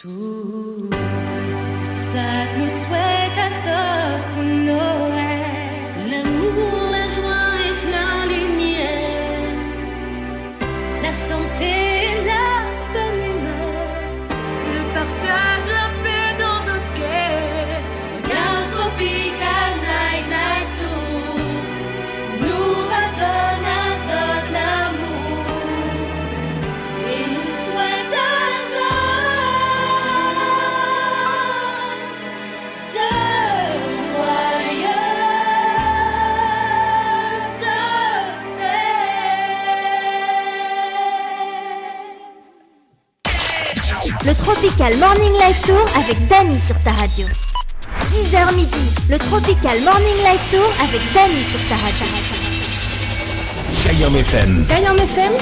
Tout ça nous souhaite à ça pour Noël. L'amour, la joie et la lumière, la santé, la bonne humeur, le partage, la paix dans notre cœur. Regarde Tropical Nightlife Tour nous redonne à ça de l'amour et nous souhaite à ça Le Tropical Morning Live Tour avec Dany sur ta radio. 10h midi, le Tropical Morning Live Tour avec Dany sur ta radio. Kayam FM. Kayam FM.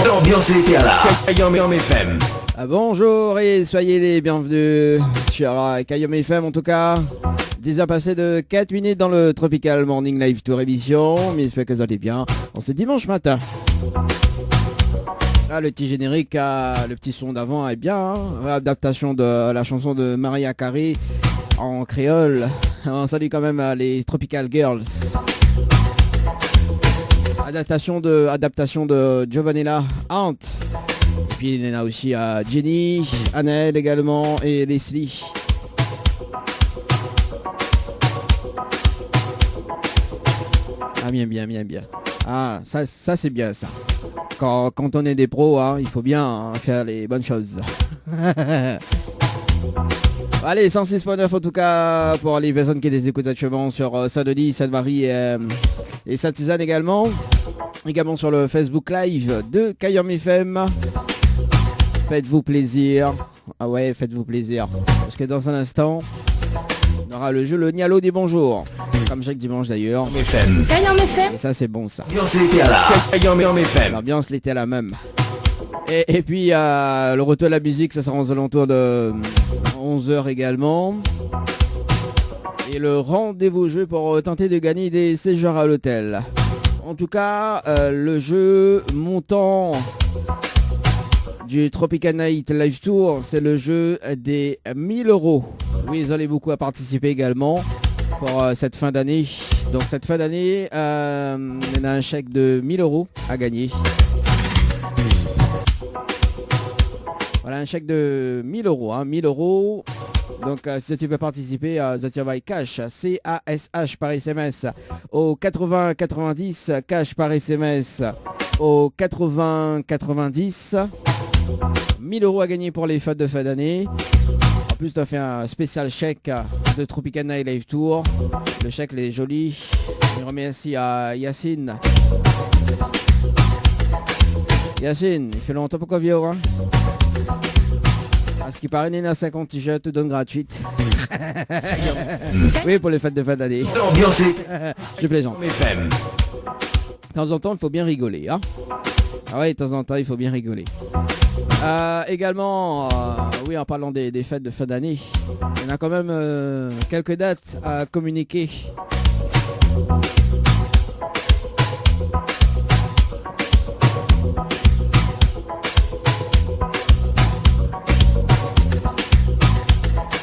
L'ambiance était là. Kayam FM. Bonjour et soyez les bienvenus sur Kayam FM en tout cas. 10h passées de 4 minutes dans le Tropical Morning Live Tour émission. Mais j'espère que vous allez bien. On c'est dimanche matin. Ah, le petit générique, le petit son d'avant est bien, hein. Adaptation de la chanson de Mariah Carey en créole. On salue quand même les Tropical Girls. Adaptation de Giovanella Hunt. Et puis il y en a aussi Jenny, Annelle également et Leslie. Ah bien. Ah ça c'est bien ça. Quand on est des pros, hein, il faut bien faire les bonnes choses. Allez, 106.9 en tout cas pour les personnes qui les écoutent actuellement sur Saint-Denis, Sainte-Marie et Sainte-Suzanne également. Également sur le Facebook Live de Kayam FM. Faites-vous plaisir. Ah ouais, faites-vous plaisir. Parce que dans un instant, on aura le jeu Le Nialo des bonjours. Comme chaque dimanche d'ailleurs. Kayam FM. Et ça c'est bon ça. L'ambiance était là. Kayam FM. L'ambiance l'était la même. Et puis le retour de la musique, ça sera aux alentours de 11h également. Et le rendez-vous jeu pour tenter de gagner des séjours à l'hôtel. En tout cas, le jeu montant du Tropical Night Live Tour, c'est le jeu des 1000 €. Oui, vous allez beaucoup à participer également pour cette fin d'année. Donc cette fin d'année, il y a un chèque de 1000 € à gagner. Voilà, un chèque de 1000 €, hein, 1000 €. Donc si tu veux participer, tu envoies cash, CASH par SMS au 80 90, cash par SMS au 80 90. 1000 € à gagner pour les fêtes de fin d'année. En plus, tu as fait un spécial chèque de Tropical Night Live Tour. Le chèque, il est joli. Je remercie à Yacine. Yacine, il fait longtemps pour qu'on vienne, hein. À ce qui paraît, Nina 50 t-shirts te donne gratuite. Oui, pour les fêtes de fin d'année. L'ambiance est Je plaisante. FM. De temps en temps, il faut bien rigoler, hein. Ah ouais, de temps en temps, il faut bien rigoler. Également, oui, en parlant des fêtes de fin d'année, il y en a quand même quelques dates à communiquer.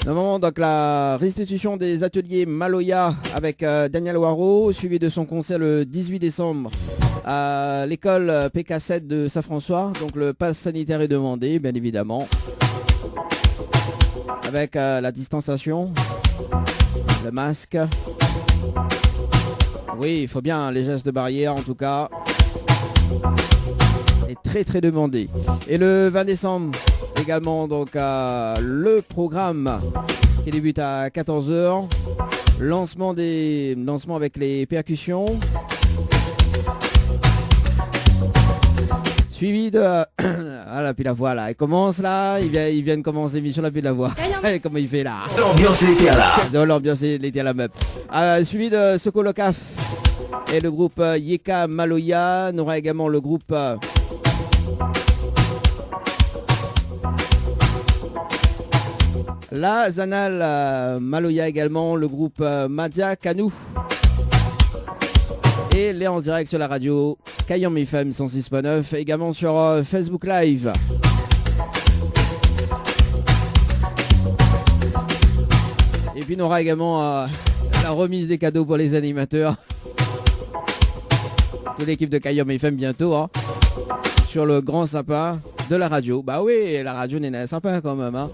Normalement, donc la restitution des ateliers Maloya avec Daniel Waro, suivi de son concert le 18 décembre à l'école PK7 de Saint-François. Donc le pass sanitaire est demandé, bien évidemment, avec la distanciation, le masque. Oui, il faut bien les gestes de barrière en tout cas. Est très demandé. Et le 20 décembre également, donc le programme qui débute à 14h. Lancement avec les percussions. Suivi de... ah là, puis la voix là, elle commence là, il vient de commencer l'émission là, puis la voix. Comment il fait là? L'ambiance était là. L'ambiance était à la meuf. Suivi de Soko Lokaf et le groupe Yeka Maloya. On aura également le groupe... La Zanal Maloya également, le groupe Madia Kanou. Et les en direct sur la radio Kayam FM 106.9, également sur Facebook Live. puis on aura également la remise des cadeaux pour les animateurs. Toute l'équipe de Kayom FM bientôt, hein, sur le grand sapin de la radio. Bah oui, la radio n'est sympa quand même, hein.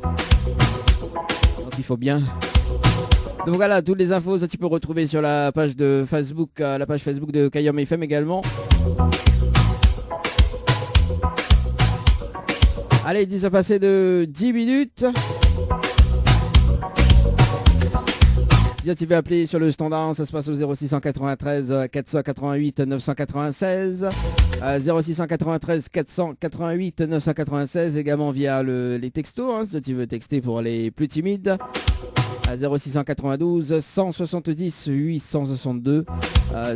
Donc il faut bien. Donc voilà, toutes les infos, ça tu peux retrouver sur la page de Facebook, la page Facebook de Kayom FM également. Allez, 10 à passer de 10 minutes. Si tu veux appeler sur le standard, ça se passe au 0693 488 996. 0693 488 996, également via les textos, hein, si tu veux texter pour les plus timides. 0692 170 862.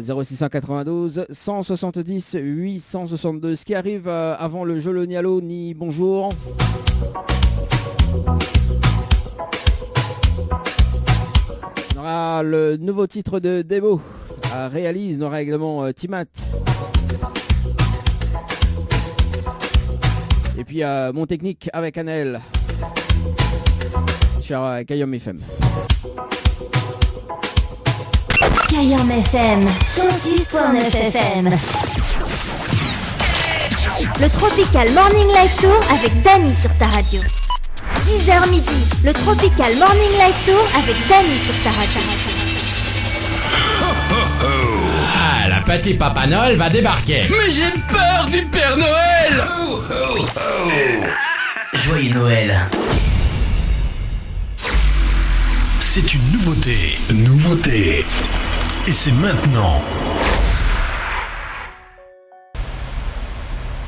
0692 170 862. Ce qui arrive avant le jeu, le Nialo, ni bonjour. On aura le nouveau titre de Demo à réalise, on aura également Timat. Et puis mon technique avec Anel sur Kayom FM. Kayom FM 106.9 FM. Le Tropical Morning Live Tour avec Dany sur ta radio. 10h midi, le Tropical Morning Live Tour avec Dany sur ta radio. Ah, la petite Papa Noël va débarquer. Mais j'ai peur du Père Noël. Joyeux Noël. C'est une nouveauté. Et c'est maintenant.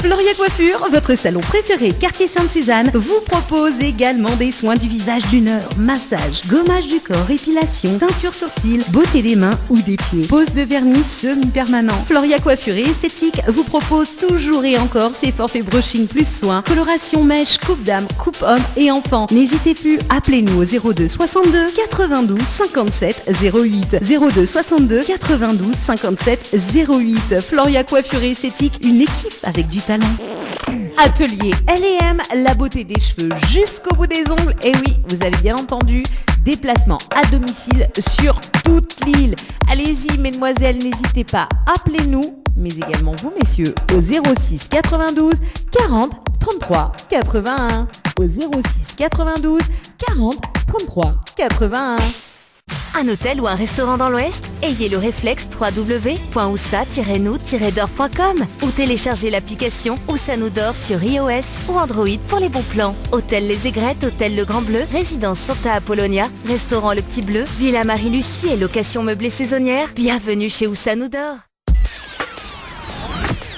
Floria Coiffure, votre salon préféré quartier Sainte-Suzanne, vous propose également des soins du visage d'une heure, massage, gommage du corps, épilation, teinture sourcils, beauté des mains ou des pieds, pose de vernis semi-permanent. Floria Coiffure et Esthétique vous propose toujours et encore ses forfaits brushing plus soins, coloration mèche, coupe dame, coupe homme et enfant. N'hésitez plus, appelez-nous au 02 62 92 57 08. 02 62 92 57 08. Floria Coiffure et Esthétique, une équipe avec du talent. Atelier L&M, la beauté des cheveux jusqu'au bout des ongles. Et oui, vous avez bien entendu, déplacement à domicile sur toute l'île. Allez-y mesdemoiselles, n'hésitez pas, appelez-nous, mais également vous messieurs, au 06 92 40 33 81. Au 06 92 40 33 81. Un hôtel ou un restaurant dans l'Ouest? Ayez le réflexe www.ousa-nous-dor.com ou téléchargez l'application Ousa Nous Dor sur iOS ou Android pour les bons plans. Hôtel Les Aigrettes, Hôtel Le Grand Bleu, Résidence Santa Apollonia, Restaurant Le Petit Bleu, Villa Marie-Lucie et location meublée saisonnière. Bienvenue chez Ousa Nous Dor.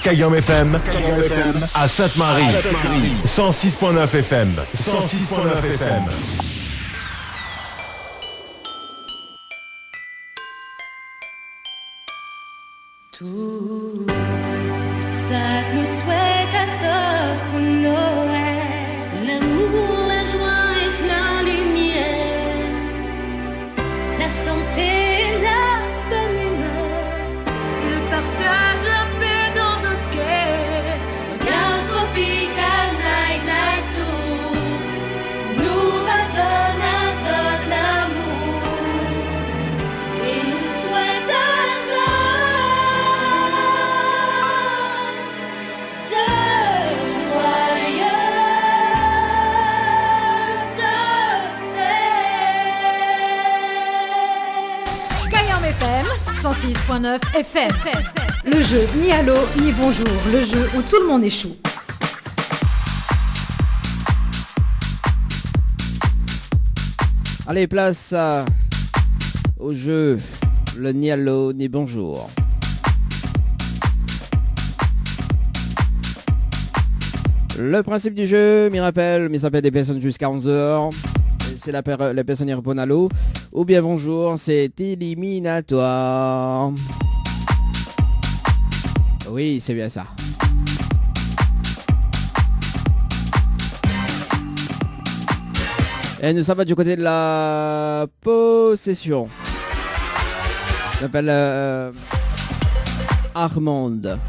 Kayom FM à Sainte-Marie. 106.9 FM. 106.9 FM. Tout ça nous souhaite à ce pour Noël, l'amour, la joie et la lumière, la santé, la bonne humeur, le partage, la paix dans notre cœur. Regarde Tropical Night Live Tour nous redonne à Zot l'amour et nous souhaite à FM 106.9 FM. Le jeu ni allô ni bonjour, le jeu où tout le monde échoue. Allez, place au jeu, le ni allô ni bonjour. Le principe du jeu, m'y rappelle, mais ça s'appelle des personnes jusqu'à 11h. C'est la personne qui répond allô ou bien bonjour, c'est éliminatoire. Oui, c'est bien ça. Et nous sommes du côté de la possession. Je m'appelle Armande.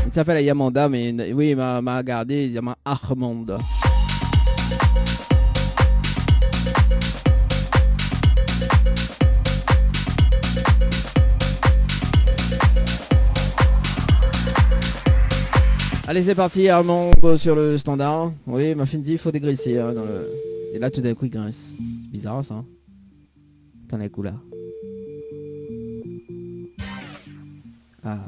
Il s'appelle Yamanda, mais oui, il m'a gardé, il m'a Armande. Allez, c'est parti, Armand sur le standard. Oui, m'a dit il faut dégraisser dans le... Et là, tout d'un coup, il grince. C'est bizarre, ça. T'en as coup là. Ah.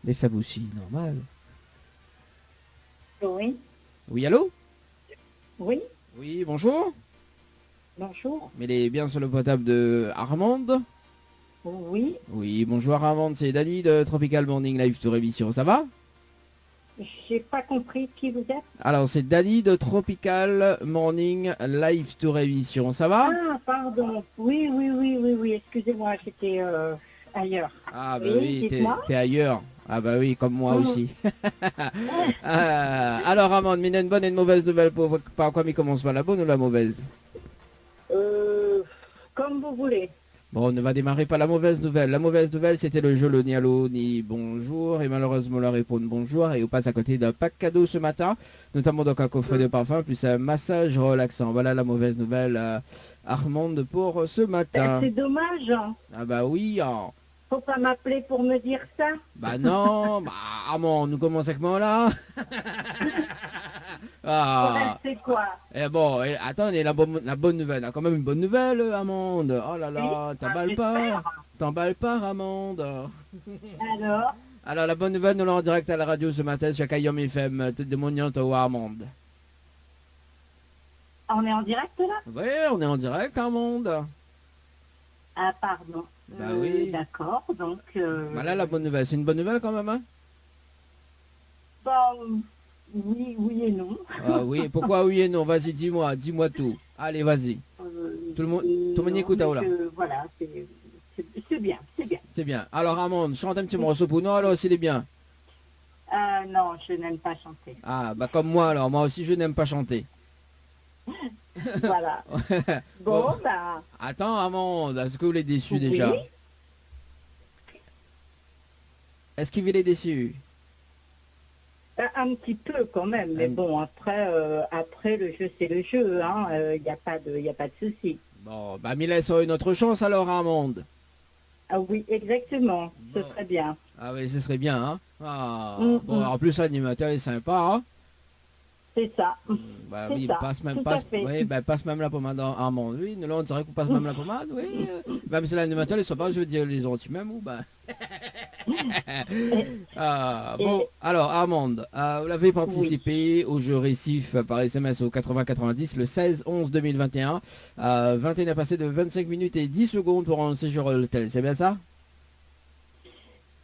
Les faibles aussi, normal. Oui. Oui, allô? Oui. Oui, bonjour. Bonjour. Mais il est bien sur le portable de Armande. Oui. Oui, bonjour Armande, c'est Dani de Tropical Morning Live Tour Émission, ça va? J'ai pas compris qui vous êtes. Alors, c'est Dani de Tropical Morning Live Tour Émission, ça va? Ah, pardon. Oui, excusez-moi, j'étais ailleurs. Ah bah oui, t'es ailleurs. Ah bah oui, comme moi aussi. Alors Armande, mais une bonne et une mauvaise nouvelle, par quoi il commence par la bonne ou la mauvaise? Comme vous voulez. Bon, on va démarrer par la mauvaise nouvelle. La mauvaise nouvelle, c'était le jeu le ni allô ni bonjour. Et malheureusement, leur répondre bonjour. Et on passe à côté d'un pack cadeau ce matin. Notamment donc un coffret de parfum plus un massage relaxant. Voilà la mauvaise nouvelle, Armande, pour ce matin. C'est dommage. Hein. Ah bah oui. Hein. Faut pas m'appeler pour me dire ça. Bah non. Bah Armande, nous commençons avec moi là. Ah. C'est quoi? Bon, attendez, la bonne nouvelle. Ah, quand même une bonne nouvelle, Amande. Oh là là, t'emballes pas. T'emballes pas, Amande. Alors, la bonne nouvelle, nous l'avons en direct à la radio ce matin sur Kayom FM, toute de Mognante ou Amande. On est en direct là? Oui, on est en direct, Amande. Ah, pardon. Bah oui. D'accord, donc... Voilà la bonne nouvelle. C'est une bonne nouvelle quand même, hein? Bon... Oui et non. Ah oui, pourquoi oui et non? Vas-y, dis-moi tout. Allez, vas-y. Tout le monde écoute, là. Voilà, c'est bien. C'est bien. Alors, Amande, chante un petit morceau pour nous, alors, s'il est bien. Non, je n'aime pas chanter. Ah, bah comme moi, alors. Moi aussi, je n'aime pas chanter. Voilà. Bon, bah... Attends, Amande, est-ce que vous l'êtes déçu déjà? Est-ce qu'il est déçu? Un petit peu quand même, mais bon, après le jeu, c'est le jeu, hein, y a pas de souci. Bon, bah Mila ça une autre chance alors, Armande. Ah oui, exactement, ce serait bien. Ah oui, ce serait bien, hein. Ah, bon, en plus l'animateur est sympa, hein. C'est ça. Bah oui, passe même la pommade en Armande. Oui, là on dirait qu'on passe même la pommade, oui. Même si l'animateur ne soit pas, je veux dire, les autres même ou bah. Bon, alors Armande, vous l'avez participé au jeu récif par SMS au 8090 le 16-11-2021. 21 passé de 25 minutes et 10 secondes pour un séjour à l'hôtel, c'est bien ça?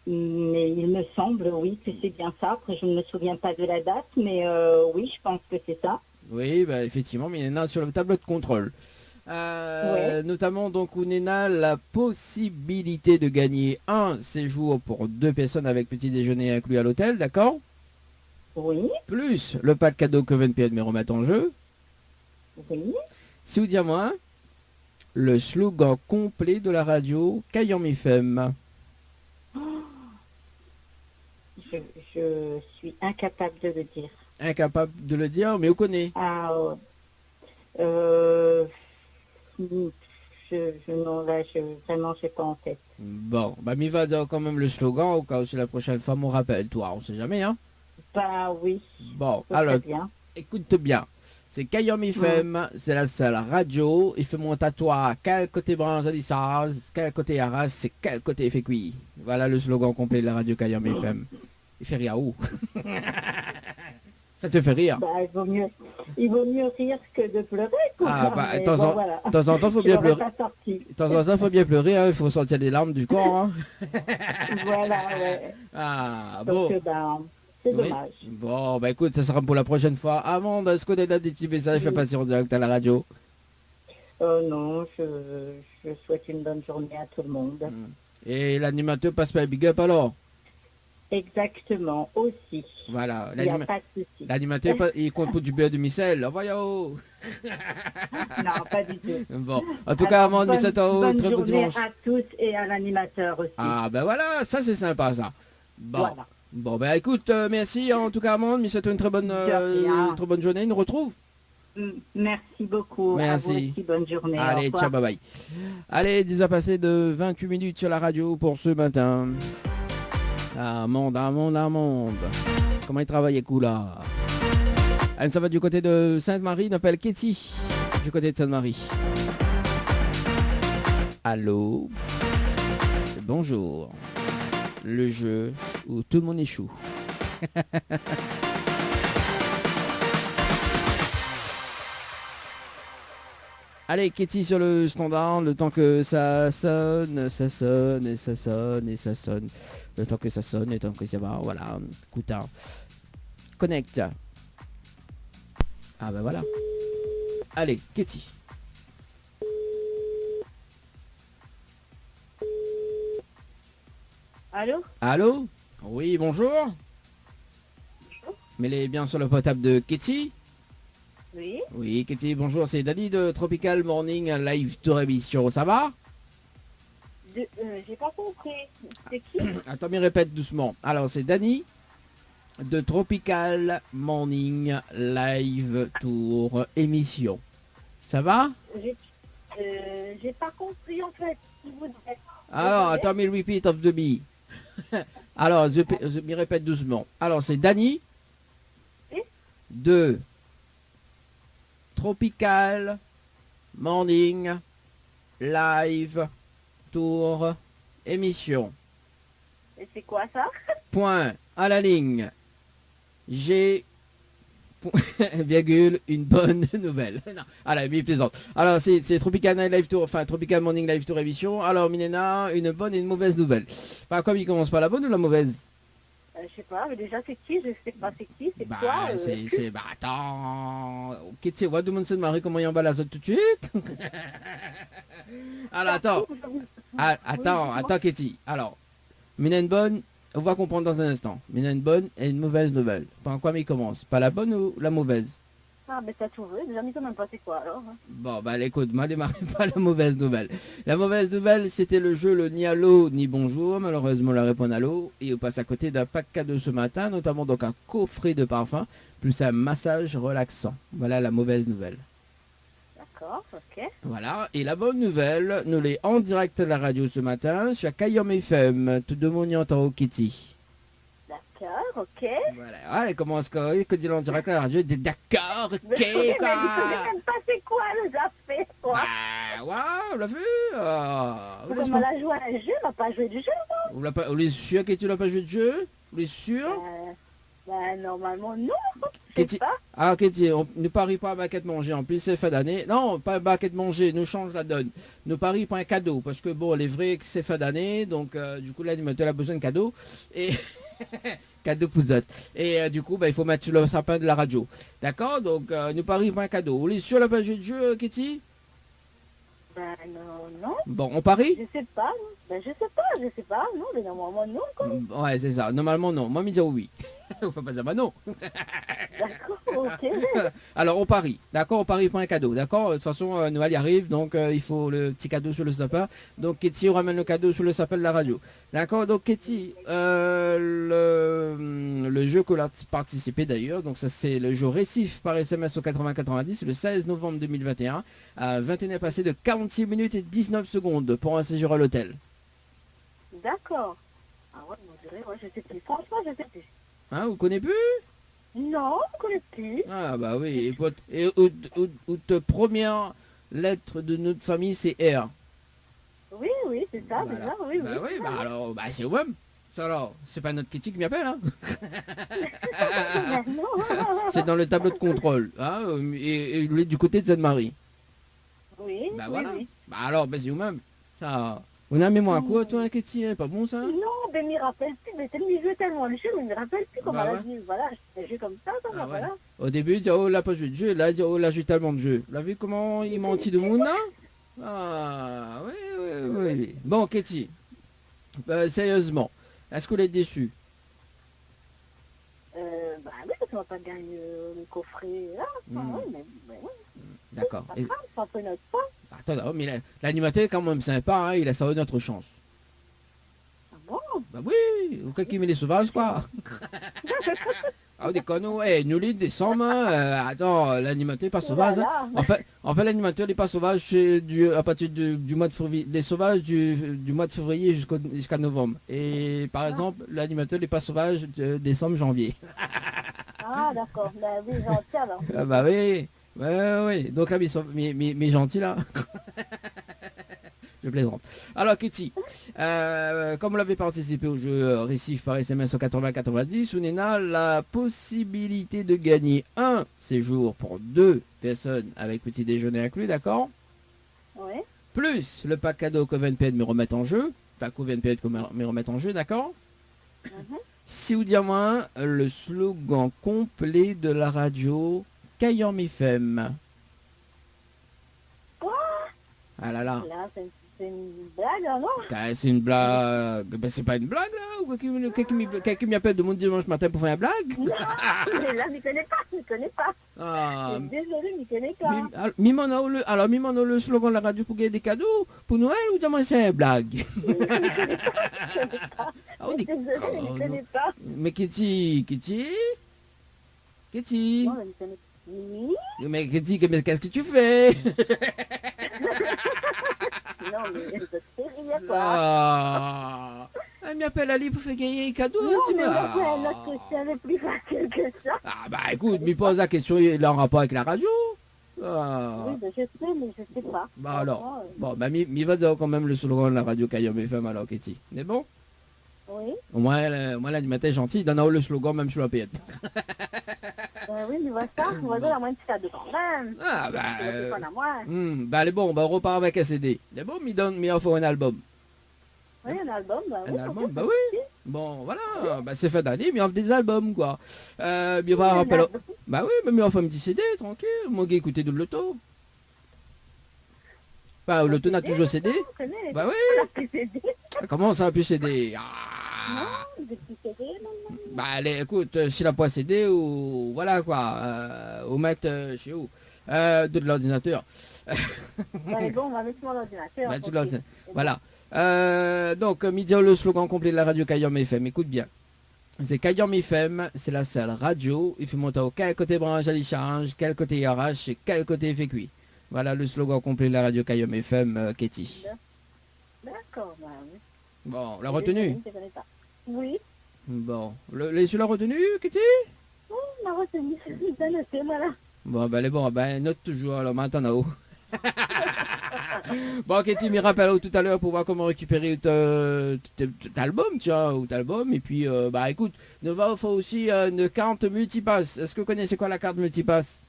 Mais il me semble, oui, que c'est bien ça. Après, je ne me souviens pas de la date, mais oui, je pense que c'est ça. Oui, bah, effectivement, mais il y en a sur le tableau de contrôle. Notamment, donc, on a la possibilité de gagner un séjour pour 2 personnes avec petit déjeuner inclus à l'hôtel, d'accord? Oui. Plus le pack cadeau que VNP me remettre en jeu. Oui. Si vous dites moi, le slogan complet de la radio Kayom FM. Je suis incapable de le dire. Incapable de le dire, mais on connaît. Ah, vraiment, je sais pas en tête. Bon, bah, il va dire quand même le slogan, au cas où c'est la prochaine fois, on rappelle, toi, on sait jamais, hein? Bah oui. Bon, alors, écoute bien. C'est Kayom FM, c'est la seule radio. Il fait mon tatouage. Quel côté branche dit ça, quel côté Arras, c'est quel côté fait cuit. Voilà le slogan complet de la radio Kayom FM. Il fait rire où? Ça te fait rire? Bah, il vaut mieux rire que de pleurer, quoi. Ah, bah, de temps en temps, faut bien pleurer. De temps en temps, faut bien pleurer, hein. Il faut sortir des larmes du corps, hein. Voilà, ouais. Ah, donc, bon. C'est dommage. Bon, bah écoute, ça sera pour la prochaine fois. Amande, est-ce qu'on a des petits messages à passer en direct à la radio? Non, je souhaite une bonne journée à tout le monde. Et l'animateur passe pas un big up alors? Exactement, aussi. Voilà, il n'y a pas de souci. L'animateur, il compte pour du beurre de micelle. Voyons. Non, pas du tout. Bon, en tout cas, Amande, très bon dimanche. Bonne journée à tous et à l'animateur aussi. Ah, ben voilà, ça c'est sympa ça. Bon. Voilà. Bon, ben écoute, merci en tout cas, Amande, mais c'est une très bonne journée. On nous retrouve. Merci beaucoup. Merci. À vous aussi, bonne journée. Allez, ciao, bye bye. Allez, déjà passé de 28 minutes sur la radio pour ce matin. Amande. Comment il travaille, là. Anne, ça va du côté de Sainte-Marie, on appelle Katie. Du côté de Sainte-Marie. Allô. Bonjour. Le jeu où tout le monde échoue. Allez, Katie sur le standard, le temps que ça sonne. Le temps que ça sonne, le temps que ça va, voilà. Écoute, hein. Connecte. Ah bah voilà. Allez, Katie. Allô? Allô? Oui, bonjour. Bonjour. Mais elle est bien sur le portable de Katie? Oui. Oui, Katie, bonjour, c'est Dani de Tropical Morning Live Tour Émission, ça va? J'ai pas compris. C'est qui? Attends, mais répète doucement. Alors, c'est Dani de Tropical Morning Live Tour Émission. Ça va? J'ai pas compris en fait. Qui vous êtes. Alors, attends, mais repeat of the me. Alors, je me répète doucement. Alors, c'est Dani de Tropical Morning Live Tour Émission. Et c'est quoi ça? Point à la ligne. J'ai virgule une bonne nouvelle. Non, allez, mais plaisante. Alors c'est Tropical Night Live Tour, enfin Tropical Morning Live Tour Émission. Alors Milena, une bonne et une mauvaise nouvelle. Enfin, comme il commence par la bonne ou la mauvaise? Je sais pas, mais déjà c'est qui? Je sais pas c'est qui, c'est bah, quoi bah attends. Ok, tu sais, on va demander de Marie comment il emballe tout de suite. Alors attends. Attends Katie. Alors, Mina une bonne, on va comprendre dans un instant. Mina une bonne et une mauvaise nouvelle. Par quoi il commence? Pas la bonne ou la mauvaise? Ah mais t'as tout vu, déjà mis quand même pas c'est quoi alors hein. Bon bah écoute, moi démarrez pas la mauvaise nouvelle. La mauvaise nouvelle c'était le jeu le ni allô ni bonjour. Malheureusement la réponse allô. Et on passe à côté d'un pack cadeau ce matin, notamment donc un coffret de parfum, plus un massage relaxant. Voilà la mauvaise nouvelle. D'accord, ok. Voilà, et la bonne nouvelle, nous l'est en direct à la radio ce matin sur Kayom FM, tout de mon au Kitty. D'accord, ok. Voilà, ah, elle commence que dit en direct à la radio, elle dit d'accord, ok, mais je connais même pas c'est quoi le fait quoi. Bah, ouais, on l'a vu. Comme on a joué à un jeu, on n'a pas joué du jeu, non? On est sûr que tu l'as pas joué de jeu? On est sûr? Bah, normalement, non. Katie, pas. Ah, Katie, on ne parie pas à baguette manger. En plus, c'est fin d'année. Non, pas baguette manger, nous change la donne. Nous parie pour un cadeau. Parce que, bon, il est vrai que c'est fin d'année. Donc, du coup, l'animateur a besoin de cadeau. Et cadeau pouzotte. Et du coup, bah, il faut mettre sur le sapin de la radio. D'accord? Donc, nous parie pour un cadeau. On est sur la page de jeu, Katie? Ben non. Bon, on parie? Je sais pas. Ben je sais pas. Non, mais normalement non quoi. Ouais, c'est ça. Normalement non. Moi, me dire oui. On peut pas dire bah non. D'accord, ok. Alors, on parie. D'accord, on parie pour un cadeau. D'accord? De toute façon, Noël y arrive, donc il faut le petit cadeau sur le sapin. Donc, Katie, on ramène le cadeau sur le sapin de la radio. D'accord? Donc, Katie, le jeu que l'on a participé d'ailleurs, donc ça c'est le jeu récif par SMS au 8090, le 16 novembre 2021, à 21 passé de 46 minutes et 19 secondes pour un séjour à l'hôtel. D'accord. Ah ouais, on dirait, ouais, je sais plus. Franchement, je sais plus. Hein, vous connaissez plus? Non, on connaît plus. Ah bah oui, et votre première lettre de notre famille c'est R. Oui, c'est ça, voilà. C'est ça, oui. Bah oui, bah alors, bah c'est vous-même. Ça alors, c'est pas notre Kitty qui m'appelle, hein. C'est dans le tableau de contrôle, hein, et il est du côté de Sainte-Marie. Oui, bah voilà. Oui. Bah alors, bah c'est vous-même. Ça, on a mémoire à quoi, toi, Kitty, hein, pas bon ça? Non, mais je me rappelle plus, mais tellement joué tellement le jeu, mais je me rappelle plus comment elle a dit, voilà, je joue comme ça, voilà. Au début, il dit, oh, là, pas joué de jeu, là, il dit, oh, là, j'ai tellement de jeu. Vous avez vu comment il mentit de monde, là? Ah, oui. Bon, Kitty, sérieusement, est-ce que vous êtes déçu? Bah oui, parce qu'on va pas gagner le coffret, là, ouais, mais oui. D'accord. C'est pas grave, notre pas. Attends, mais l'animateur est quand même sympa, hein, il a ça une autre chance. Ah bon? Bah oui, ou quelqu'un qui met les sauvages, quoi. Ah, des conneaux, nous les décembre, attends, l'animateur n'est pas sauvage. Hein. En fait l'animateur n'est pas sauvage à partir du mois de février, les sauvages du mois de février jusqu'à novembre. Et par exemple, l'animateur n'est pas sauvage de décembre, janvier. Ah, d'accord. Ben oui, gentil alors. Ah, bah oui, oui. Donc là, mes gentils là. Je plaisante. Alors Kitty, comme vous l'avez participé au jeu Récif par SMS au 80-90, on a la possibilité de gagner un séjour pour 2 personnes avec petit déjeuner inclus, d'accord? Oui. Plus le pack cadeau que VNPN me remettent en jeu, pack VNPN que me remettent en jeu, d'accord? Si vous dites moi le slogan complet de la radio Kayam FM. Quoi? Ah là là. Là, c'est une blague, non? C'est une blague. Ben, c'est pas une blague là? Ou quelqu'un m'appelle de mon dimanche matin pour faire une blague? Non, mais là, je ne connais pas. Ah. Je suis désolée, je ne connais pas. Mimano le slogan de la radio pour gagner des cadeaux pour Noël ou dis-moi c'est une blague? Désolée, je ne connais pas. Mais Kitty? Non, je ne connais pas. Oui. Mais Kitty, qu'est-ce que tu fais? Non, mais je sais rien quoi. Ah. Elle m'appelle Ali pour faire gagner un cadeau. Non, mais notre question est plus facile que ça. Ah bah écoute, me pose la question, il est en rapport avec la radio. Ah. Oui, ben, je sais, mais je sais pas. Bah alors, bon, bah mi va dire quand même le slogan de la radio Kayam FM alors Kitty. C'est bon? Oui. Au moins, l'animateur est gentil, il donne le slogan même sur la pièce. Oui, mais voilà ça, on va dire la moindre petit cadeau quand même. Ah bah... bah allez bon, on repart avec un CD. C'est bon, il offre un album. Oui, un album, bah oui. Un album, bah oui. Bon, voilà, bah c'est fait d'année, mais il offre des albums, quoi. Il va rappeler... Bah oui, mais il offre un petit CD, tranquille. Moi qui ai écouté de l'auto. Bah, l'auto n'a toujours CD. Bah oui. Comment ça a pu CD? Non, des petits CD, non. Bah allez, écoute, s'il n'a pas CD ou voilà quoi, ou mettre chez vous, de l'ordinateur. Allez bon, on va mettre sur l'ordinateur. Voilà. Donc, midi le slogan complet de la radio Kayam FM, écoute bien. C'est Kayam FM, c'est la seule radio, il faut monter au quel côté branche à l'échange, quel côté arrache et quel côté fait cuit. Voilà le slogan complet de la radio Kayam FM, Katie. D'accord, bah oui. Bon, la retenue? Oui. Bon, tu l'as retenu, Kitty? Oui, on l'a retenu, c'est noté, voilà. Bon, ben, bon, ben, note toujours, alors maintenant, en haut. Bon, Kitty, me rappelle tout à l'heure pour voir comment récupérer ton album, tu vois, ou t'album, et puis, bah, écoute, nous va offrir aussi une carte multipass. Est-ce que vous connaissez quoi la carte multipass?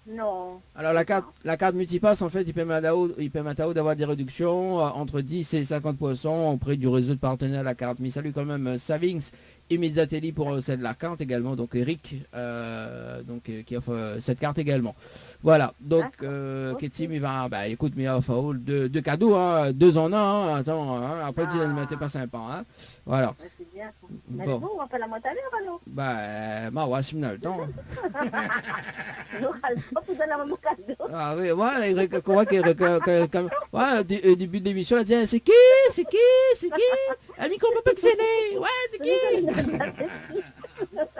Non. Alors la carte multipass en fait il permet à d'avoir des réductions entre 10 et 50% auprès du réseau de partenaires de la carte. Mais salut quand même Savings et Mezzatelli pour cette la carte également. Donc Eric qui offre cette carte également. Voilà. Donc Ketty il va écoute mais offre deux cadeaux hein, 2 en 1 hein, attends hein, après si l'animateur pas sympa hein. Voilà. C'est bien. Mais bon, on rappelle à moi tout à l'heure alors. Bah ouais, c'est le temps. Ah oui, voilà, il croit que début de l'émission, elle dit c'est qui? Un micro peut pas que c'est né. Ouais, c'est qui?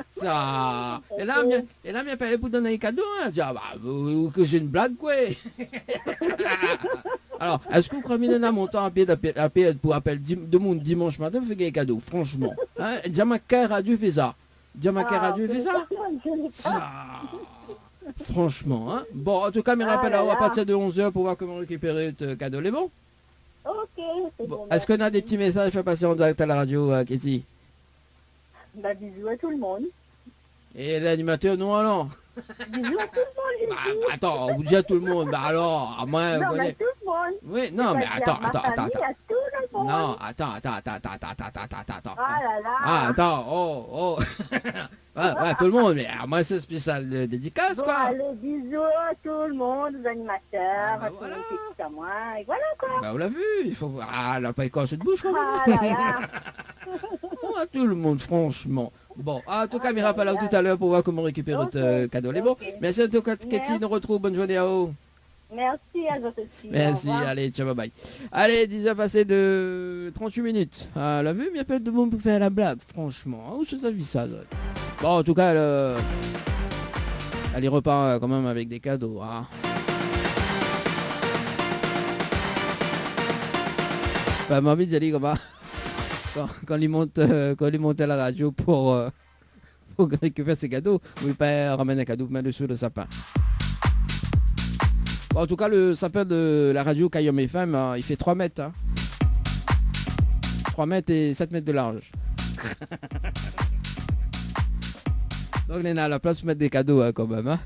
Ça. Et là, il appelle pour donner un cadeau. Elle dit, que j'ai une blague, quoi. Alors, est-ce que vous croyez qu'il y a un montant à payer pour appel de mon dimanche matin pour faire un cadeau? Franchement. Hein? Dis-moi, quelle radio fait ça? Ça. Franchement, hein. Bon, en tout cas, mes rappels à partir de 11h pour voir comment récupérer le cadeau. Les bons? Ok, c'est bon. Est-ce qu'on a des petits messages à faire passer en direct à la radio, Katie? Bah, bisous à tout le monde. Et l'animateur, non, alors? Bisous à tout le monde. Attends, on vous dit à tout le monde. Bah alors, à moins... Non, mais à tout le monde. Oui, non, mais attends. Non, attends. Ah là là. Ah, attends, oh. ouais, tout le monde, mais à moins c'est spécial dédicace, quoi. Allez, bisous à tout le monde, aux animateurs, à tout le monde qui écoute à moi, et voilà, quoi. Bah, on l'a vu, il faut... Ah, elle n'a pas écorché de bouche, quoi. Ah là là. À tout le monde, franchement. Bon, en tout cas, mes rappels tout à l'heure pour voir comment récupérer votre cadeau. Les bons. Merci à toi, Katie, nous retrouve. Bonne journée à vous. Merci à vous aussi. Merci, Au revoir. allez, ciao, bye bye. Allez, 10 heures passées de 38 minutes. Ah, la vue, il n'y a pas de monde pour faire la blague, franchement. Où c'est ça, ça Bon, en tout cas, elle y repart quand même avec des cadeaux. Hein. Bah, ma vie, dit comment quand il monte à la radio pour récupérer ses cadeaux, ou il pas ramener un cadeau, mettre dessus le sapin. Bon, en tout cas, le sapin de la radio Kayom FM, il fait 3 mètres. Hein. 3 mètres et 7 mètres de large. Donc, on est à la place pour mettre des cadeaux hein, quand même. Hein.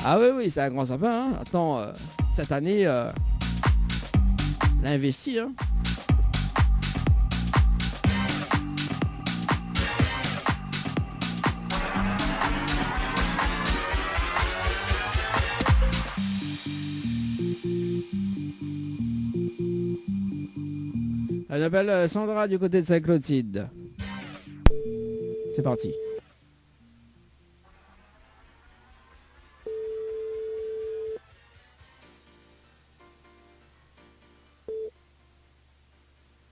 Ah oui, c'est un grand sapin. Hein. Attends, cette année, l'a investi. Hein. Elle appelle Sandra du côté de Saint-Clotilde. C'est parti.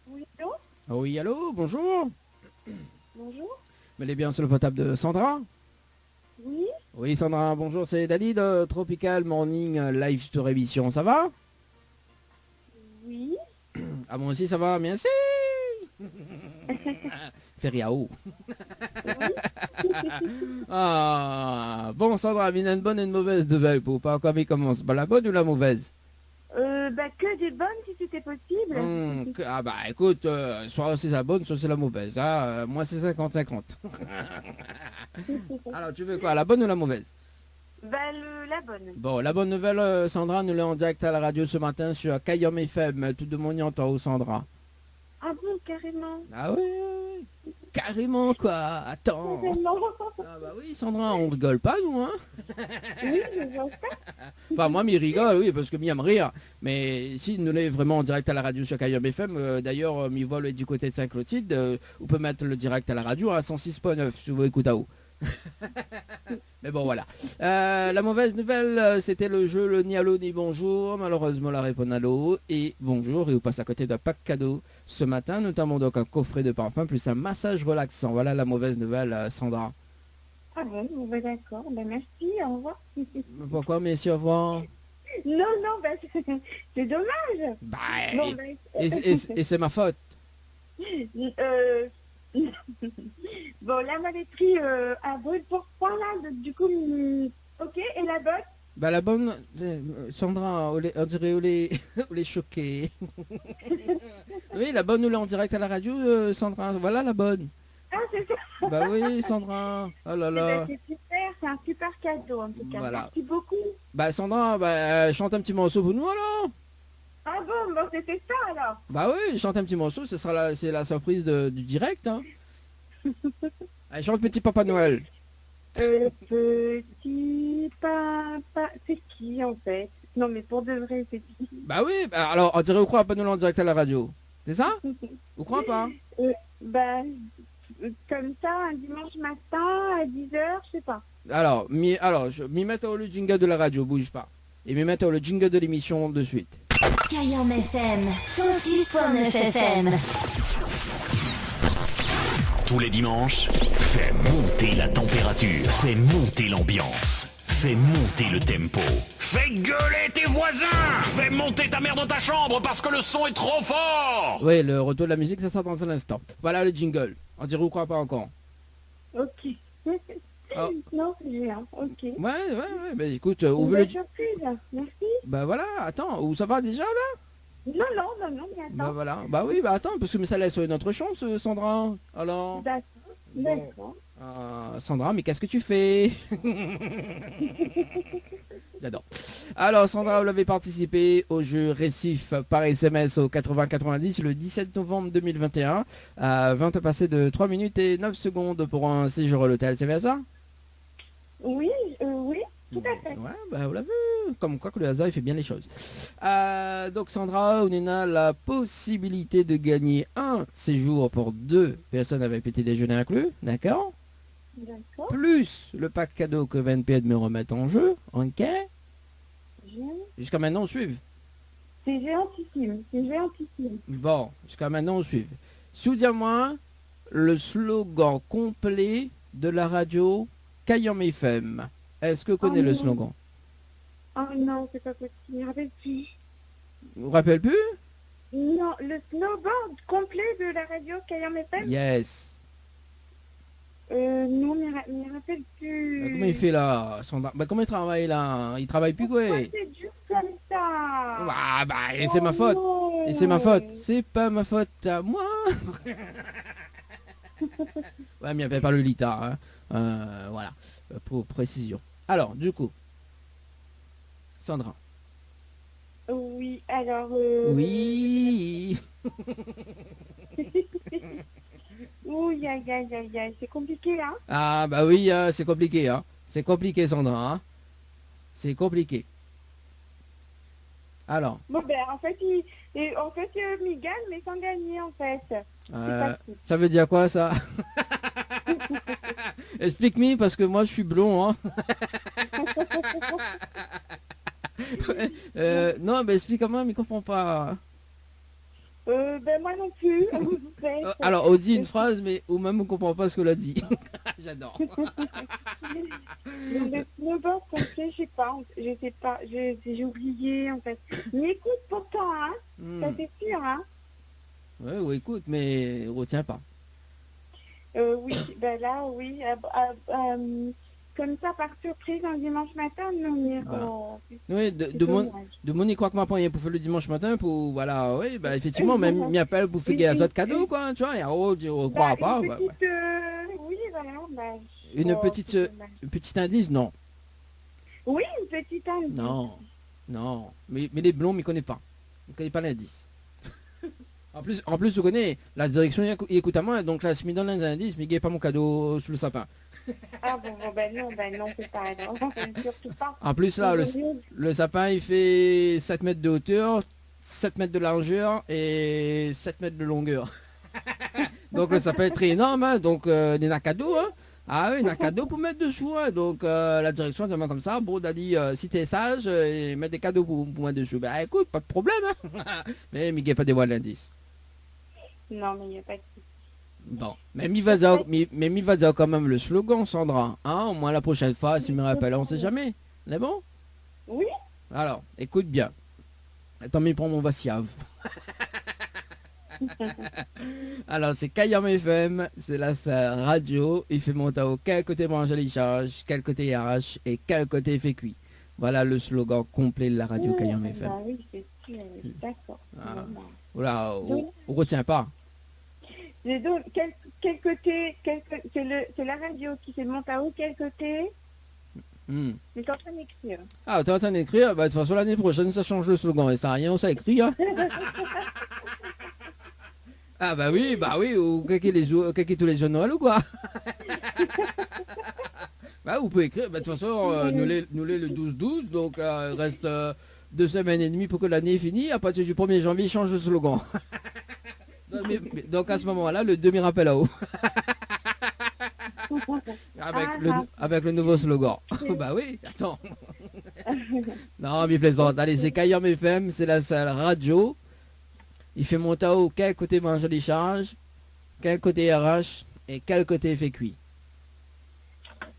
Oui, allô? Oui, allô, bonjour. Bonjour. Elle est bien sur le portable de Sandra? Oui. Oui, Sandra, bonjour, c'est Dali de Tropical Morning Live Store Émission, ça va? Oui. Ah, moi aussi, ça va, merci. Feriao. Ah, bon, Sandra, il y a une bonne et une mauvaise nouvelle pour pas encore il commence. Bah, la bonne ou la mauvaise? Que des bonnes si c'était possible. Ah bah écoute, soit c'est la bonne, soit c'est la mauvaise. Hein. Moi c'est 50-50. Alors tu veux quoi, la bonne ou la mauvaise? La bonne. Bon, la bonne nouvelle, Sandra, nous l'avons en direct à la radio ce matin sur Kayom FM. Tout de mon y entend, Sandra. Ah bon, carrément. Ah oui, carrément quoi. Attends. Carrément. Ah bah oui, Sandra, on rigole pas nous, hein. Oui, je vois ça. Enfin, moi, m'y rigole, oui, parce que m'y aime rire. Mais si nous l'est vraiment en direct à la radio sur Kayom FM, d'ailleurs, m'y voit du côté de Saint-Clotilde, on peut mettre le direct à la radio à 106.9, si vous écoutez à où. Mais bon, voilà. La mauvaise nouvelle, c'était le jeu le ni allô ni bonjour. Malheureusement, la réponse allô et bonjour. Et vous passe à côté d'un pack cadeau ce matin, notamment donc un coffret de parfum plus un massage relaxant. Voilà la mauvaise nouvelle, Sandra. Ah bon, d'accord. Merci, au revoir. Pourquoi, messieurs, au revoir? Non, c'est dommage. Bah, Bon, et c'est ma faute. Bon, là, m'avait pris un brûle pour point, là, du coup, ok, et la bonne? Bah la bonne, Sandra, on dirait on les choqué. Oui, la bonne, nous l'a en direct à la radio, Sandra, voilà la bonne. Ah, c'est ça. Bah oui, Sandra, oh là là. C'est super, c'est un super cadeau, en tout cas. Voilà. Merci beaucoup. Bah Sandra, chante un petit morceau pour nous alors. Ah bon, c'était ça, alors. Bah oui, chante un petit morceau, c'est la surprise du direct. Hein. Allez, chante Petit Papa Noël. Petit papa, c'est qui en fait? Non mais pour de vrai, c'est qui? Bah oui, alors on dirait, vous croyez pas nous en direct à la radio? C'est ça? Vous croyez pas? Comme ça, un dimanche matin à 10h, je sais pas. Alors, m'y mettre le jingle de la radio, bouge pas. Et m'y mettre le jingle de l'émission de suite. Kayom FM, 106.9 FM. Tous les dimanches, fais monter la température, fais monter l'ambiance, fais monter le tempo. Fais gueuler tes voisins! Fais monter ta mère dans ta chambre parce que le son est trop fort! Oui, le retour de la musique, ça sort dans un instant. Voilà le jingle. On dirait ou croit pas encore. Ok. Oh. Non, j'ai un. Ok. Ouais, bah écoute, où veut le... surprise, merci. Bah voilà, attends, où ça va déjà là? Non, mais attends. Bah voilà, bah oui, bah attends, parce que mais ça laisse une autre chance, Sandra. Alors... D'accord. Sandra, mais qu'est-ce que tu fais? J'adore. Alors Sandra, vous l'avez participé au jeu Récif par SMS au 8090 le 17 novembre 2021 à 20 passé de 3 minutes et 9 secondes pour un séjour à l'hôtel, c'est bien ça? Oui, tout à fait. Ouais, bah vous l'avez vu, comme quoi que le hasard il fait bien les choses. Donc Sandra, on a la possibilité de gagner un séjour pour 2 personnes avec petit déjeuner inclus, d'accord? D'accord. plus le pack cadeau que VNPD me remet en jeu, ok? Jusqu'à maintenant, on suive. C'est géantissime, c'est géantissime. Bon, jusqu'à maintenant, on suive. Souviens-moi le slogan complet de la radio Kayam FM. Est-ce que vous connaissez le non. slogan? Oh non, c'est pas possible, je me rappelle plus. Vous vous rappelez plus? Non, le snowboard complet de la radio Kayam FM. Yes. Non, je me rappelle plus. Bah, comment il fait là? Comment il travaille là? Il travaille plus quoi? C'est dur comme ça. Ah bah, et c'est ma faute. Et c'est ma faute. C'est pas ma faute à moi. Ouais, mais il n'y avait pas le Lita. Hein. Voilà, pour précision. Alors, du coup, Sandra. Oui, alors... Oui. Ouh, aïe, c'est compliqué, hein? Ah bah oui, c'est compliqué. Hein. C'est compliqué, Sandra. Hein. C'est compliqué. Alors. Bon, ben, en fait, il gagne, mais sans gagner, en fait. Ça veut dire quoi, ça? Explique-moi, parce que moi, je suis blond. Hein. Non, mais explique-moi, mais je comprends pas. Ben, moi non plus. Alors, on dit une phrase, mais ou même on comprend pas ce qu'elle a dit. J'adore. Le snowboard complet, je sais pas, j'ai oublié, en fait. Mais écoute, pourtant, hein, ça c'est sûr, hein. Ouais, écoute, mais retiens pas. Oui, ben là, oui. Comme ça, par surprise, un dimanche matin, non, mais... Voilà. Oui, de mon y croit que ma poignée pour faire le dimanche matin, pour, voilà, oui, bah, effectivement, même m'y appelle pour faire des autres cadeaux, quoi, tu vois, et je crois pas. Oui, voilà, bah, Une petite indice, non. Oui, une petite indice. Non, mais les blonds, ne connaissent pas. Ils ne connaissent pas l'indice. En plus, vous connaissez, la direction, il écoute à moi, donc là, si je me donne l'indice, mais il n'y a pas mon cadeau sous le sapin. Ah bon, ben non, c'est pas, non, surtout pas. En plus, là, le sapin, il fait 7 mètres de hauteur, 7 mètres de largeur et 7 mètres de longueur. Donc, le sapin est très énorme, hein, donc il y a un cadeau, hein. Ah oui, il y a un cadeau pour mettre dessous, hein. Donc la direction demande comme ça, bon, Daddy, si t'es sage, mets des cadeaux pour mettre dessous. Ben écoute, pas de problème, hein. Mais il n'y a pas des voix l'indice. Non, mais il n'y a pas de... Bon, mais il va dire quand même le slogan, Sandra. Hein, au moins la prochaine fois, s'il me rappelle, on sait jamais. C'est bon? Oui. Alors, écoute bien. Attends, mais prends mon vassiave. Alors, c'est Kayam FM, c'est la radio. Il fait monter au quel côté manger les charges, quel côté RH et quel effet fait cuit. Voilà le slogan complet de la radio Kayam FM. Bah oui, c'est sûr, d'accord. Voilà, on retient pas. Et donc, quel côté, c'est la radio qui fait monter à haut, quel côté? Mais t'es en train d'écrire. Ah, t'es en train d'écrire? Bah, de toute façon, l'année prochaine, ça change le slogan. Et ça n'a rien, on sait écrire. Hein. Ah, bah oui, ou quelqu'un tous les jours de Noël ou quoi? Bah, vous pouvez écrire. Bah, de toute façon, nous les le 12-12, donc il reste 2 semaines et demie pour que l'année est finie. À partir du 1er janvier, il change le slogan. Donc à ce moment-là, le demi-rappel à eau. avec le nouveau slogan. Bah oui, attends. Non, mais plaisante. Allez, c'est Kayam FM, c'est la seule radio. Il fait monter à eau quel côté manger les charges, quel côté RH et quel côté fait cuit.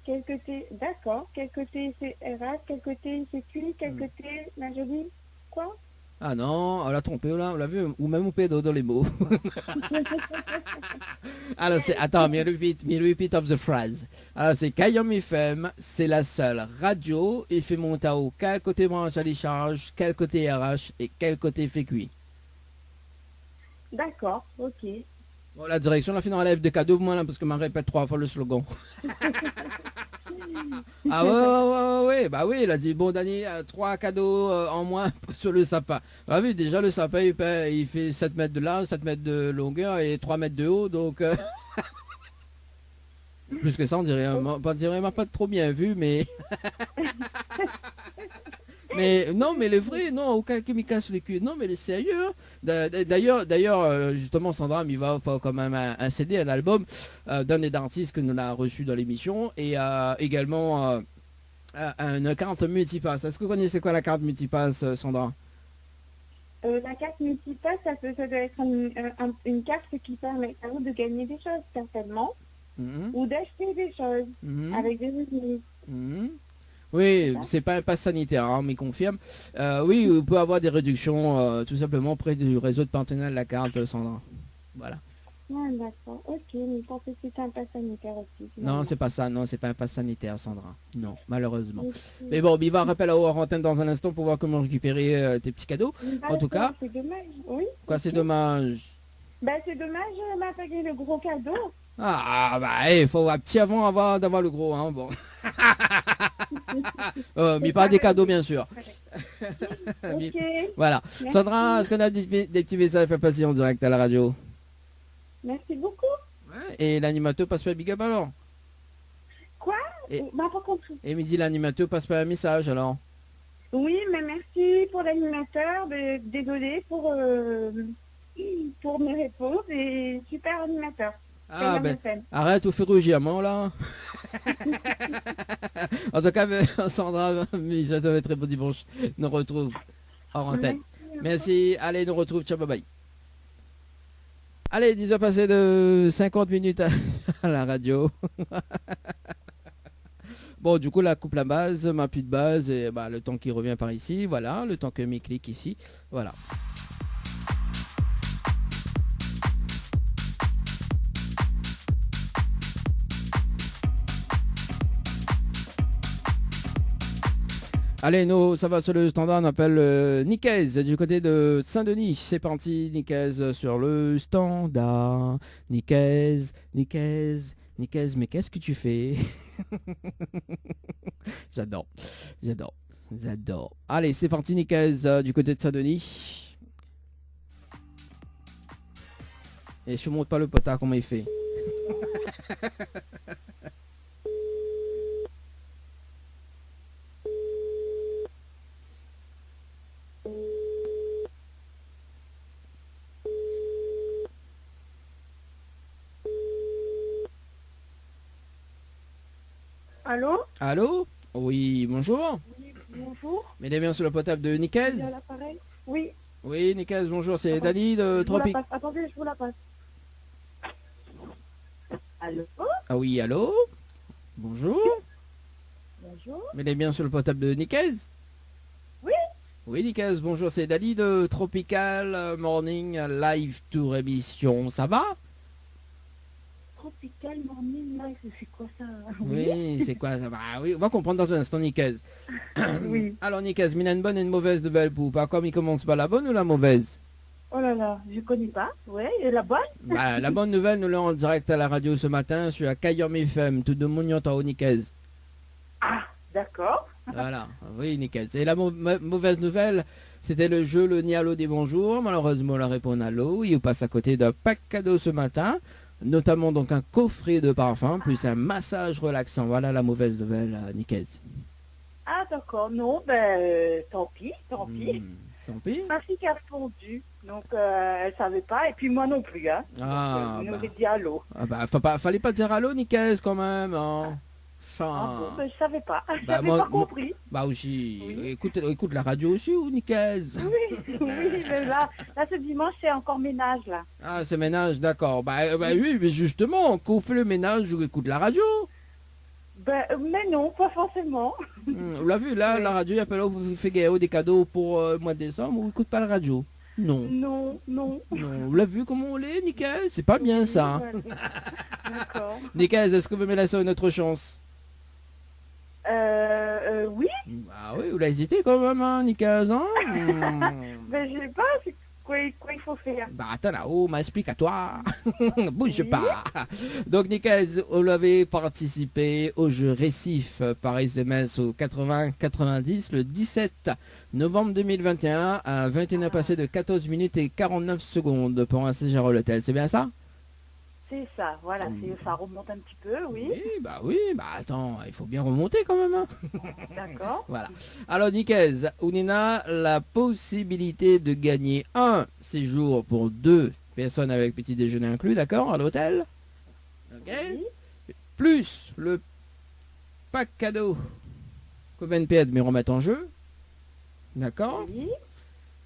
Quel côté, d'accord, quel côté c'est RH, quel côté c'est cuit, quel côté, là je dis, quoi? Ah non, on l'a trompé, on l'a vu, ou même on peut dans les mots. Alors c'est, attends, me repeat of the phrase. Alors c'est Kayam FM, c'est la seule radio, il fait monter à eau quel côté mange à les charges, quel côté RH et quel côté fait cuit. D'accord, ok. Bon, la direction, la finale enlève des cadeaux, moi là, parce que je répète 3 fois le slogan. Ah ouais, bah oui, il a dit, bon Dani, 3 cadeaux en moins sur le sapin. Ah oui, déjà le sapin, il fait 7 mètres de large, 7 mètres de longueur et 3 mètres de haut, donc... Plus que ça, on dirait pas trop bien vu, mais... Mais non, mais les vrais, non, aucun qui me casse les culs. Non, mais les sérieux. D'ailleurs, justement, Sandra il va faire quand même un CD, un album d'un des artistes que nous a reçu dans l'émission et également une carte multipass. Est-ce que vous connaissez quoi la carte multipass, Sandra? La carte multipass, ça doit être une carte qui permet à vous de gagner des choses, certainement, ou d'acheter des choses avec des revenus. Oui, c'est pas un pass sanitaire, hein, mais confirme. Oui, vous pouvez avoir des réductions tout simplement auprès du réseau de partenaires de la carte, Sandra. Voilà. Ah, d'accord, ok, mais je pensais que c'était un pass sanitaire aussi. Non, c'est pas ça, non, c'est pas un pass sanitaire, Sandra. Non, malheureusement. Mais bon, Biva rappelle à Hors Antenne dans un instant pour voir comment récupérer tes petits cadeaux. En tout cas. C'est dommage, oui. Quoi, c'est dommage? C'est dommage, on m'a payé le gros cadeau. Ah, bah, il faut un petit avant d'avoir le gros, hein, bon. Mais pas des cadeaux, bien sûr. Ok. Voilà. Merci. Sandra, est-ce qu'on a des petits messages à faire passer en direct à la radio? Merci beaucoup. Et l'animateur passe pas un big up alors? Quoi? Pas compris. Et midi, l'animateur passe pas un message alors? Oui, mais merci pour l'animateur. Désolé pour mes réponses et super animateur. Ah ben, arrête au feu rougièrement là. En tout cas, Sandra, ça doit être très bon dimanche. Nous retrouve hors antenne. Merci. Allez, nous retrouve. Ciao, bye bye. Allez, 10 heures passées de 50 minutes à la radio. Bon, du coup, la coupe la base, ma plus de base, et bah, le temps qui revient par ici, voilà, le temps que mes clics ici, voilà. Allez, ça va sur le standard, on appelle Nicaise du côté de Saint-Denis. C'est parti, Nicaise sur le standard. Nicaise, mais qu'est-ce que tu fais? J'adore. Allez, c'est parti, Nicaise du côté de Saint-Denis. Et je ne montre pas le potard, comment il fait. Allô? Allô? Oui, bonjour. Oui, bonjour. Mesdames, bien sur le potable de Nicaise. Oui. Oui, Nicaise, bonjour, c'est Dani de Tropique. Attendez, je vous la passe. Allô? Ah oui, allô? Bonjour. Bonjour. Mesdames, bien sur le potable de Nicaise. Oui. Oui, Nicaise, bonjour, c'est Dani de Tropical Morning Live Tour émission. Ça va? Tropical Morning Live, c'est quoi ça? Oui, c'est quoi ça? Bah oui, on va comprendre dans un instant, Nicaise. Oui. Alors, Nicaise, il a une bonne et une mauvaise nouvelle pour pas comme il commence par la bonne ou la mauvaise? Oh là là, je connais pas. Ouais, et la bonne? Bah, la bonne nouvelle, nous l'avons en direct à la radio ce matin sur Kayom FM, tout de Mounion-Tao, Nicaise. Ah, d'accord. Voilà, oui, Nicaise. Et la mauvaise nouvelle, c'était le jeu Le Nialo des bonjours. Malheureusement, la réponse à l'eau. Il passe à côté d'un pack cadeau ce matin. Notamment donc un coffret de parfum plus un massage relaxant. Voilà la mauvaise nouvelle, Nicaise. Ah d'accord, non, tant pis. Tant pis. Ma fille qui a répondu, donc elle savait pas, et puis moi non plus, hein. Ah, donc, aurait dit allô. Ah bah, fallait pas dire allô, Nicaise, quand même, hein. Enfin... Ah bon, je savais pas, j'avais moi, pas compris. Bah aussi, oui. écoute la radio aussi, ou Nicaise? Oui, mais là ce dimanche, c'est encore ménage, là. Ah, c'est ménage, d'accord. Bah oui, mais justement, quand on fait le ménage, on écoute la radio. Mais non, pas forcément. Vous l'avez vu, là, la radio, il y a pas là, vous fait des cadeaux pour le mois de décembre, on écoute pas la radio. Non. Non. Vous l'avez vu comment on l'est, Nicaise? C'est pas bien, ça. D'accord. Nicaise, est-ce que vous me laissez une autre chance? Oui. Ah oui, vous l'avez hésité quand même, hein, Nicaise, hein? Je sais pas, c'est quoi il faut faire. Bah attends là-haut, m'explique à toi. Bouge pas. Donc Nicaise, vous avez participé au jeu Récif par SMS au 80-90 le 17 novembre 2021 à 21h passé de 14 minutes et 49 secondes pour un séjour à l'hôtel. C'est bien ça? C'est ça, voilà, ça remonte un petit peu, oui. Oui, attends, il faut bien remonter quand même. Hein. D'accord. Voilà. Alors, Nicaise, Ounina, la possibilité de gagner un séjour pour 2 personnes avec petit déjeuner inclus, d'accord, à l'hôtel. Ok. Oui. Plus le pack cadeau que BNP me remettre en jeu. D'accord. Oui.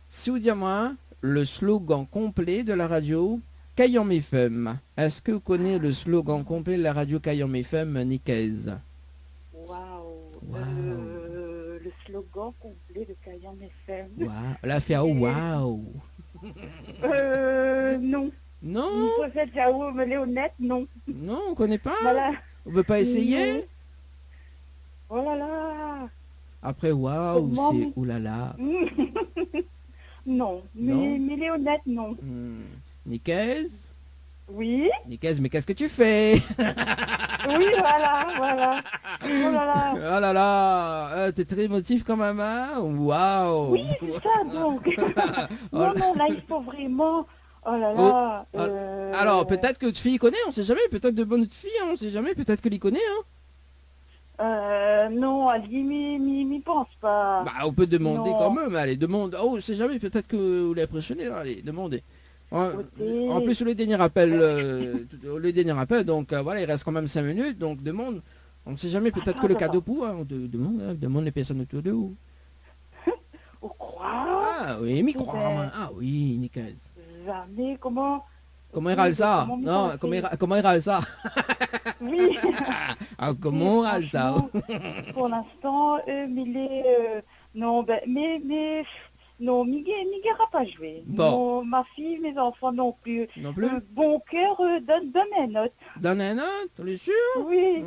Si vous dites moi le slogan complet de la radio Kayam FM. Est-ce que vous connaissez le slogan complet de la radio Kayam FM, Nicaise? Waouh. Le slogan complet de Kayam FM. Waouh. La fait waouh. Non. Non. Peut-être Jao, mais Léonette, non. Non, on connaît pas. Voilà. On veut pas essayer. Non. Oh là là. Après waouh, c'est oulala. Non. Mais Léonette, non. Nicaise? Oui. Nicaise, mais qu'est-ce que tu fais? Oui, voilà. Oh là là. T'es très émotif quand même, hein? Waouh. Oui, c'est ça, donc. non, là, il faut vraiment... Oh là là. Alors, peut-être que votre fille connaît, on sait jamais. Peut-être de bonnes filles, on sait jamais. Peut-être que l'y connaît, hein? Non, elle m'y pense pas. Bah, on peut demander quand même. Allez, demande. Oh, je sais jamais. Peut-être que vous l'impressionnez. Allez, demandez. En plus, le dernier appel, donc voilà, il reste quand même 5 minutes, donc demande. On ne sait jamais, peut-être que le cadeau pour, on demande les personnes autour de vous. Au quoi? Ah oui, mais crois-moi. Ah oui, Nicaise. Jamais, comment il râle ça? Non, comment il râle ça? Oui. Comment on râle ça? Pour l'instant, non, mais... Non, Miguel n'a pas joué. Bon. Non, ma fille, mes enfants non plus. Non plus. Bon cœur, donne un note. Donne un note, tu es sûr? Oui.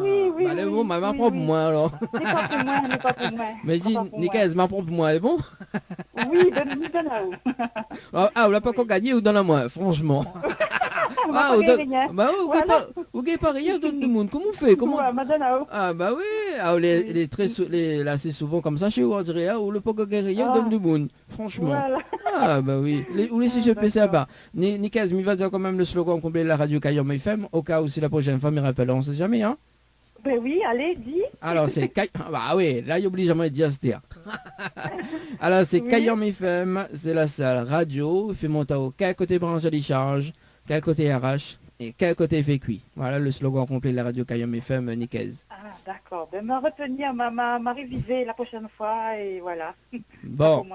Oui. Allez, bon, m'apprends pour moi alors. N'est pas pour moi. Mais dis, Nicaise, m'apprends pour moi, elle est bon? Oui, donne à où? On l'a pas encore gagné ou donne à moi, franchement. Vous gagnez pas rien, donne du monde. Comment on fait? Ah bah oui, les assez souvent comme ça chez vous, on dirait, ou le pas gagner rien, donne du monde. Franchement. Voilà. Ah bah oui. Ou laissez ce PC à bas. Nicaise, il va dire quand même le slogan complet de la radio Kayam FM, au cas où si la prochaine fois me rappelle, on sait jamais, hein? Ben oui, allez, dis. Alors c'est bah oui, là il oblige jamais de dire c'était. Alors c'est Kayam FM, c'est la seule radio, il fait monter au quel côté branche de charge, quel côté RH et quel côté fait cuit. Voilà le slogan complet de la radio Kayam FM, Nicaise. Ah d'accord, ben me retenir, m'a révisé la prochaine fois et voilà. Bon.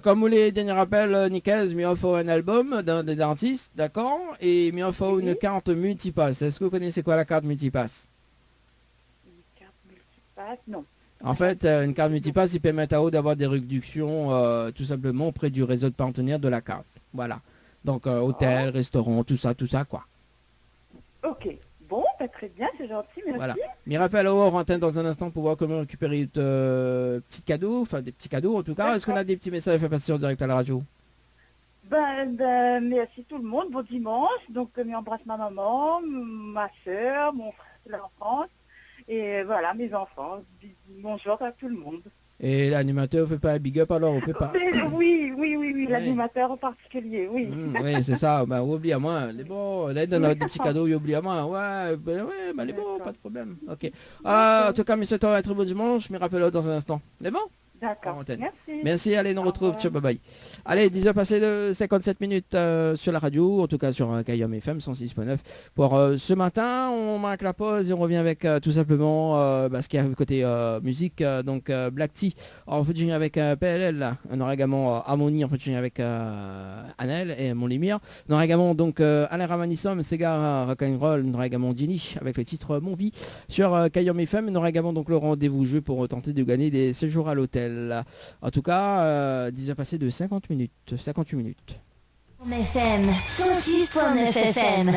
Comme vous les derniers rappels, Nicaise, il offre un album d'un des artistes, d'accord? Et il offre une carte multipass. Est-ce que vous connaissez quoi la carte multipass? Une carte multipass, non. En fait, une carte multipass, il permet à vous d'avoir des réductions tout simplement auprès du réseau de partenaires de la carte. Voilà. Donc, hôtel, restaurant, tout ça, quoi. Ok. Bon, très bien, c'est gentil, merci. Voilà. Mais rappelle au antenne dans un instant pour voir comment récupérer petits cadeaux, enfin des petits cadeaux en tout cas. Est-ce qu'on a des petits messages à faire passer en direct à la radio? Merci tout le monde, bon dimanche. Donc, j'embrasse ma maman, ma soeur, mon frère de l'enfance, et voilà, mes enfants. Bonjour à tout le monde. Et l'animateur ne fait pas un big up alors, on fait pas. Oui, l'animateur en particulier, oui. Oui, c'est ça, oublie à moi, les bons, là il donne des petits cadeaux, il oublie à moi, les bons, pas de problème. Ok. En tout cas, monsieur, un très bon dimanche, je me rappelle dans un instant. Les bons? D'accord, merci. Merci, allez, nous retrouve, ciao, bye bye. Allez, 10h passées de 57 minutes sur la radio, en tout cas sur Kayam FM 106.9. Pour ce matin, on marque la pause et on revient avec tout simplement ce qui arrive côté musique, donc Black Tea en featuring avec PLL, on aura également Harmonie en featuring avec Anel et Monlimir, on aura également donc Alain Ramanissom, Sega Rock'n'Roll, on aura également Ginny avec le titre Mon Vie sur Kayam FM, on aura également donc le rendez-vous jeu pour tenter de gagner des séjours à l'hôtel. En tout cas, 10 passé de 58 minutes. FM 106.9 FM.